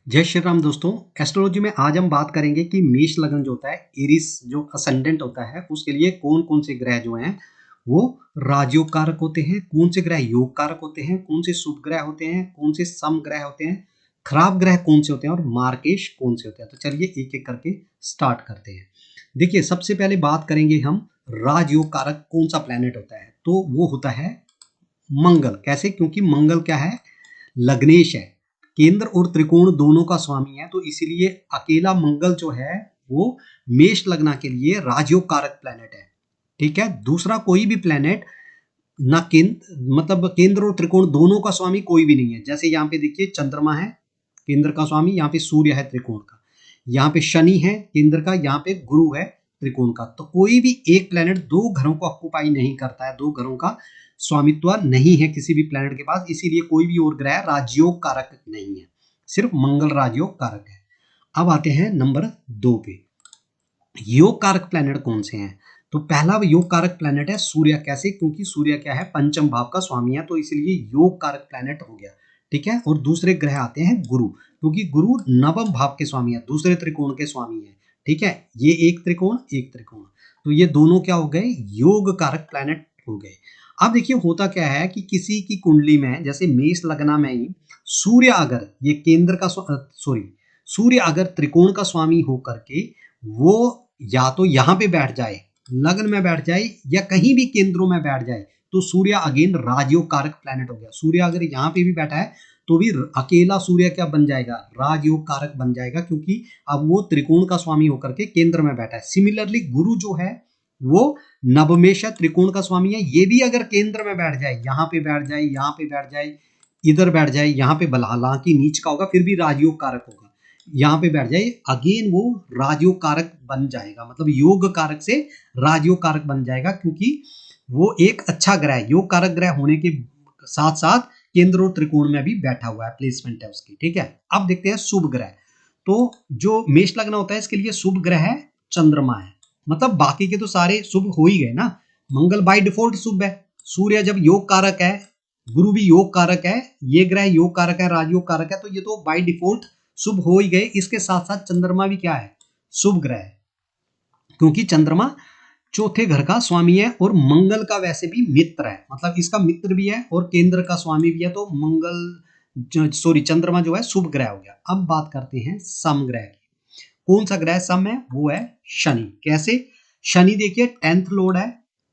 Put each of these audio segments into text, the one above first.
जय श्री राम दोस्तों। एस्ट्रोलॉजी में आज हम बात करेंगे कि मेष लग्न जो होता है, एरिस जो असेंडेंट होता है, उसके लिए कौन कौन से ग्रह जो हैं वो राजयोग कारक होते हैं, कौन से ग्रह योग कारक होते हैं, कौन से शुभ ग्रह होते हैं, कौन से सम ग्रह होते हैं, खराब ग्रह कौन से होते हैं और मार्केश कौन से होते हैं। तो चलिए एक एक करके स्टार्ट करते हैं। देखिए, सबसे पहले बात करेंगे हम राजयोग कारक कौन सा प्लैनेट होता है। तो वो होता है मंगल। कैसे? क्योंकि मंगल क्या है, लग्नेश है, केंद्र और त्रिकोण दोनों का स्वामी है, तो इसीलिए अकेला मंगल जो है वो मेष लग्न के लिए राजयोग कारक प्लैनेट है। ठीक है। दूसरा कोई भी प्लैनेट ना केंद्र मतलब केंद्र और त्रिकोण दोनों का स्वामी कोई भी नहीं है। जैसे यहाँ पे देखिए, चंद्रमा है केंद्र का स्वामी, यहाँ पे सूर्य है त्रिकोण का, यहाँ पे शनि है केंद्र का, यहाँ पे गुरु है त्रिकोण का। तो कोई भी एक प्लैनेट दो घरों को ऑक्युपाई नहीं करता है, दो घरों का स्वामित्व नहीं है किसी भी प्लैनेट के पास, इसीलिए कोई भी और ग्रह राजयोग कारक नहीं है, सिर्फ मंगल राजयोग कारक है। अब आते हैं नंबर 2 पे, योग कारक प्लैनेट कौन से हैं। तो पहला योग कारक प्लैनेट है सूर्य। कैसे? क्योंकि सूर्य क्या है, पंचम भाव का स्वामी है, तो इसलिए योग कारक प्लैनेट हो गया। ठीक है। और दूसरे ग्रह आते हैं गुरु, क्योंकि गुरु नवम भाव के स्वामी है, दूसरे त्रिकोण के स्वामी है। ठीक है। ये एक त्रिकोण एक त्रिकोण, तो ये दोनों क्या हो गए, योग कारक प्लैनेट हो गए। अब देखिए, होता क्या है कि किसी की कुंडली में, जैसे मेष लग्न में ही सूर्य अगर ये केंद्र का सूर्य अगर त्रिकोण का स्वामी होकर के वो या तो यहाँ पे बैठ जाए, लग्न में बैठ जाए, या कहीं भी केंद्रों में बैठ जाए, तो सूर्य अगेन राजयोग कारक प्लैनेट हो गया। सूर्य अगर यहाँ पे भी बैठा है तो भी अकेला सूर्य क्या बन जाएगा, राजयोग कारक बन जाएगा, क्योंकि अब वो त्रिकोण का स्वामी होकर के केंद्र में बैठा है। सिमिलरली गुरु जो है वो नवमेश है, त्रिकोण का स्वामी है, ये भी अगर केंद्र में बैठ जाए, यहाँ पे बैठ जाए, यहाँ पे बैठ जाए, इधर बैठ जाए, यहाँ पे हालांकि नीच का होगा फिर भी राजयोग कारक होगा, यहाँ पे बैठ जाए, अगेन वो राजयोग कारक बन जाएगा, मतलब योग कारक से राजयोग कारक बन जाएगा, क्योंकि वो एक अच्छा ग्रह है, योग कारक ग्रह होने के साथ साथ केंद्र और त्रिकोण में भी बैठा हुआ है, प्लेसमेंट है उसकी। ठीक है। अब देखते हैं शुभ ग्रह। तो जो मेष लग्न होता है इसके लिए शुभ ग्रह है चंद्रमा है, मतलब बाकी के तो सारे शुभ हो ही गए ना। मंगल बाय डिफॉल्ट शुभ है, सूर्य जब योग कारक है, गुरु भी योग कारक है, ये ग्रह योग कारक है, राजयोग कारक है, तो ये तो बाय डिफॉल्ट शुभ हो ही गए। इसके साथ साथ चंद्रमा भी क्या है, शुभ ग्रह है, क्योंकि चंद्रमा चौथे घर का स्वामी है और मंगल का वैसे भी मित्र है, मतलब इसका मित्र भी है और केंद्र का स्वामी भी है, तो चंद्रमा जो है शुभ ग्रह हो गया। अब बात करते हैं सम ग्रह की। कौन सा ग्रह सम है? वो है शनि। कैसे? शनि देखिए 10th लॉर्ड है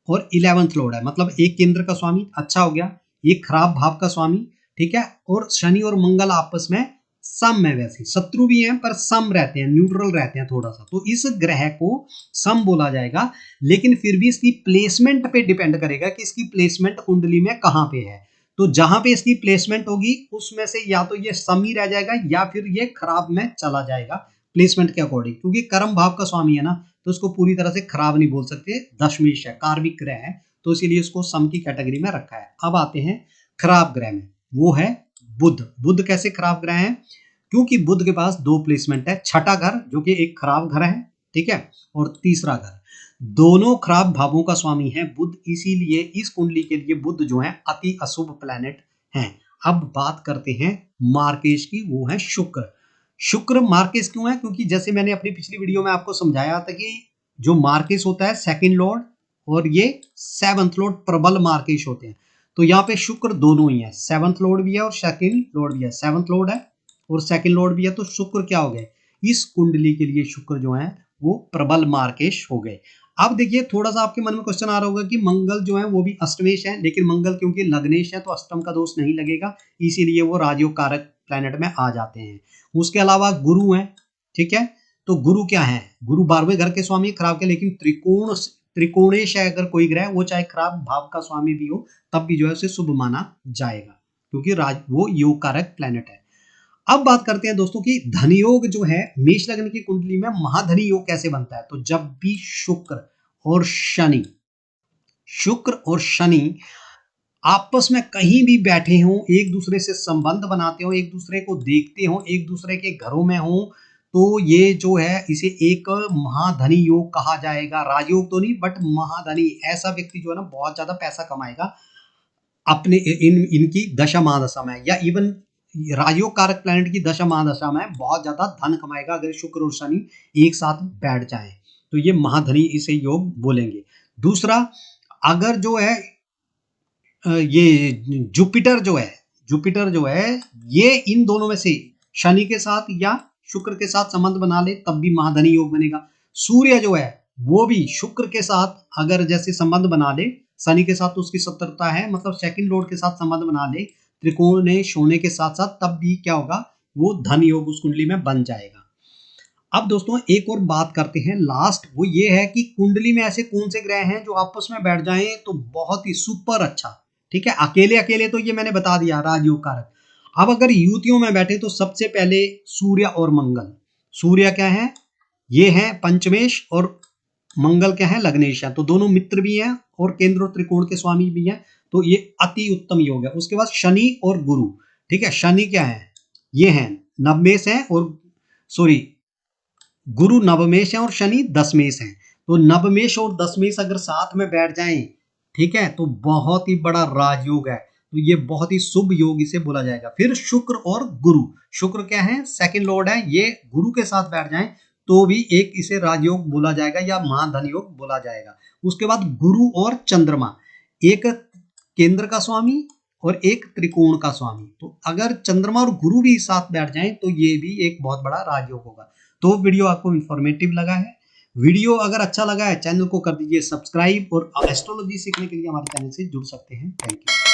और 11th लॉर्ड है, मतलब एक केंद्र का स्वामी अच्छा हो गया, एक खराब भाव का स्वामी। ठीक है। और शनि और मंगल आपस में सम में, वैसे शत्रु भी हैं पर सम रहते हैं, न्यूट्रल रहते हैं थोड़ा सा, तो इस ग्रह को सम बोला जाएगा। लेकिन फिर भी इसकी प्लेसमेंट पे डिपेंड करेगा कि इसकी प्लेसमेंट कुंडली में कहां पे है। तो जहां पे इसकी प्लेसमेंट होगी उसमें से या तो ये सम ही रह जाएगा या फिर ये खराब में चला जाएगा, प्लेसमेंट के अकॉर्डिंग, क्योंकि कर्म भाव का स्वामी है ना, तो उसको पूरी तरह से खराब नहीं बोल सकते, दशमेश है, कार्मिक ग्रह है, तो इसीलिए इसको सम की कैटेगरी में रखा है। अब आते हैं खराब ग्रह में, वो है बुध। बुध कैसे खराब ग्रह है? क्योंकि बुध के पास दो प्लेसमेंट है, छठा घर जो कि एक खराब घर है, ठीक है, और तीसरा घर, दोनों खराब भावों का स्वामी है बुध, इसीलिए इस कुंडली के लिए बुध जो है अति अशुभ प्लैनेट है। अब बात करते हैं मार्केश की, वो है शुक्र। शुक्र मार्केश क्यों है? क्योंकि जैसे मैंने अपनी पिछली वीडियो में आपको समझाया था कि जो मार्केश होता है सेकंड लॉर्ड और ये 7th लॉर्ड प्रबल मार्केश होते हैं, तो यहाँ पे शुक्र दोनों ही है, 7th लॉर्ड भी है और सेकंड लॉर्ड भी है, 7th लॉर्ड है और सेकंड लॉर्ड भी है, तो शुक्र क्या हो गए, इस कुंडली के लिए शुक्र जो है वो प्रबल मार्केश हो गए। अब देखिए, थोड़ा सा आपके मन में क्वेश्चन आ रहा होगा कि मंगल जो है वो भी अष्टमेश है, लेकिन मंगल क्योंकि लग्नेश है तो अष्टम का दोष नहीं लगेगा, इसीलिए वो राजयोग कारक प्लैनेट में आ जाते हैं। उसके अलावा गुरु है, ठीक है, तो गुरु क्या है, गुरु 12वें घर के स्वामी खराब के, लेकिन त्रिकोणेश है अगर कोई ग्रह, वो चाहे खराब भाव का स्वामी भी हो तब भी जो है उसे शुभ माना जाएगा, क्योंकि वो योग कारक प्लैनेट है। अब बात करते हैं दोस्तों की धन योग जो है मेष लग्न की कुंडली में महाधनी योग कैसे बनता है। तो जब भी शुक्र और शनि आपस में कहीं भी बैठे हों, एक दूसरे से संबंध बनाते हो, एक दूसरे को देखते हो, एक दूसरे के घरों में हो, तो ये जो है इसे एक महाधनी योग कहा जाएगा। राजयोग तो नहीं बट महाधनी, ऐसा व्यक्ति जो है ना बहुत ज्यादा पैसा कमाएगा अपने इनकी दशा महादशा में, या इवन राजयोग कारक प्लैनेट की दशा महादशा में बहुत ज्यादा धन कमाएगा अगर शुक्र और शनि एक साथ बैठ जाए, तो ये महाधनी इसे योग बोलेंगे। दूसरा, अगर जो है ये जुपिटर जो है ये इन दोनों में से शनि के साथ या शुक्र के साथ संबंध बना ले तब भी महाधनी योग बनेगा। सूर्य जो है वो भी शुक्र के साथ अगर जैसे संबंध बना ले, शनि के साथ तो उसकी शत्रुता है, मतलब सेकंड लॉर्ड के साथ संबंध बना ले त्रिकोणेश होने के साथ साथ, तब भी क्या होगा, वो धन योग उस कुंडली में बन जाएगा। अब दोस्तों एक और बात करते हैं लास्ट, वो ये है कि कुंडली में ऐसे कौन से ग्रह हैं जो आपस में बैठ जाएं तो बहुत ही सुपर अच्छा। ठीक है, अकेले अकेले तो ये मैंने बता दिया राजयोग कारक। अब अगर युतियों में बैठे तो सबसे पहले सूर्य और मंगल। सूर्य क्या है, ये है पंचमेश, और मंगल क्या है, लग्नेश है, तो दोनों मित्र भी हैं और केंद्र और त्रिकोण के स्वामी भी हैं, तो ये अति उत्तम योग है। उसके बाद शनि और गुरु। ठीक है, शनि क्या है, ये है नवमेश है, और सॉरी गुरु नवमेश है और शनि दशमेश है, तो नवमेश और दशमेश अगर साथ में बैठ जाएं, ठीक है, तो बहुत ही बड़ा राजयोग है, तो ये बहुत ही शुभ योग इसे बोला जाएगा। फिर शुक्र और गुरु, शुक्र क्या है, सेकंड लॉर्ड है, ये गुरु के साथ बैठ जाएं तो भी एक इसे राजयोग बोला जाएगा या महाधन योग बोला जाएगा। उसके बाद गुरु और चंद्रमा, एक केंद्र का स्वामी और एक त्रिकोण का स्वामी, तो अगर चंद्रमा और गुरु भी साथ बैठ जाएं तो ये भी एक बहुत बड़ा राजयोग होगा। तो वीडियो आपको इंफॉर्मेटिव लगा है, वीडियो अगर अच्छा लगा है चैनल को कर दीजिए सब्सक्राइब, और एस्ट्रोलॉजी सीखने के लिए हमारे चैनल से जुड़ सकते हैं। Thank you.